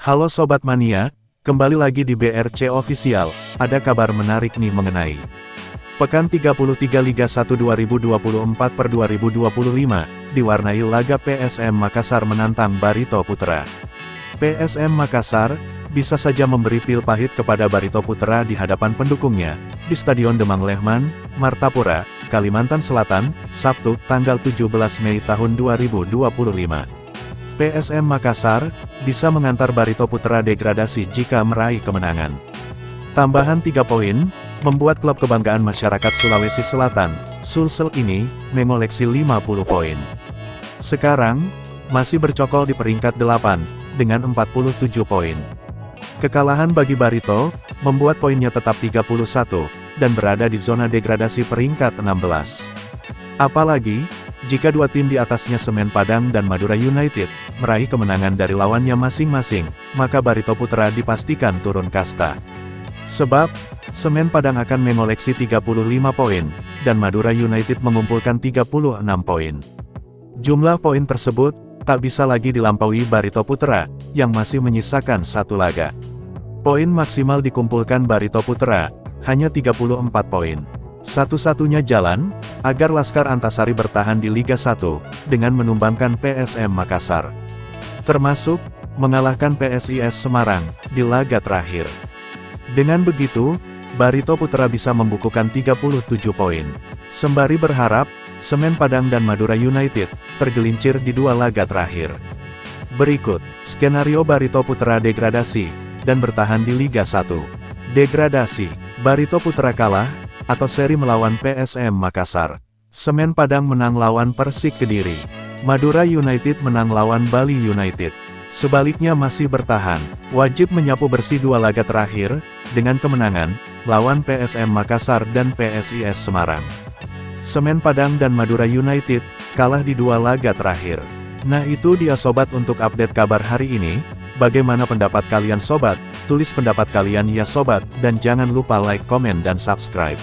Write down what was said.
Halo Sobat Mania, kembali lagi di BRC Official. Ada kabar menarik nih mengenai Pekan 33 Liga 1 2024/2025, diwarnai laga PSM Makassar menantang Barito Putra. PSM Makassar bisa saja memberi pil pahit kepada Barito Putra di hadapan pendukungnya, di Stadion Demang Lehman, Martapura, Kalimantan Selatan, Sabtu, tanggal 17 Mei tahun 2025. PSM Makassar bisa mengantar Barito Putra degradasi jika meraih kemenangan. Tambahan 3 poin, membuat klub kebanggaan masyarakat Sulawesi Selatan, Sulsel ini, mengoleksi 50 poin. Sekarang, masih bercokol di peringkat 8, dengan 47 poin. Kekalahan bagi Barito, membuat poinnya tetap 31, dan berada di zona degradasi peringkat 16. Apalagi, jika dua tim di atasnya Semen Padang dan Madura United, meraih kemenangan dari lawannya masing-masing, maka Barito Putra dipastikan turun kasta. Sebab, Semen Padang akan mengoleksi 35 poin, dan Madura United mengumpulkan 36 poin. Jumlah poin tersebut, tak bisa lagi dilampaui Barito Putra, yang masih menyisakan satu laga. Poin maksimal dikumpulkan Barito Putra, hanya 34 poin. Satu-satunya jalan, agar Laskar Antasari bertahan di Liga 1, dengan menumbangkan PSM Makassar. Termasuk, mengalahkan PSIS Semarang, di laga terakhir. Dengan begitu, Barito Putra bisa membukukan 37 poin. Sembari berharap, Semen Padang dan Madura United, tergelincir di dua laga terakhir. Berikut, skenario Barito Putra degradasi, dan bertahan di Liga 1. Degradasi, Barito Putra kalah, atau seri melawan PSM Makassar. Semen Padang menang lawan Persik Kediri. Madura United menang lawan Bali United. Sebaliknya masih bertahan, wajib menyapu bersih dua laga terakhir, dengan kemenangan, lawan PSM Makassar dan PSIS Semarang. Semen Padang dan Madura United, kalah di dua laga terakhir. Nah itu dia sobat untuk update kabar hari ini. Bagaimana pendapat kalian sobat? Tulis pendapat kalian ya sobat, dan jangan lupa like, komen dan subscribe.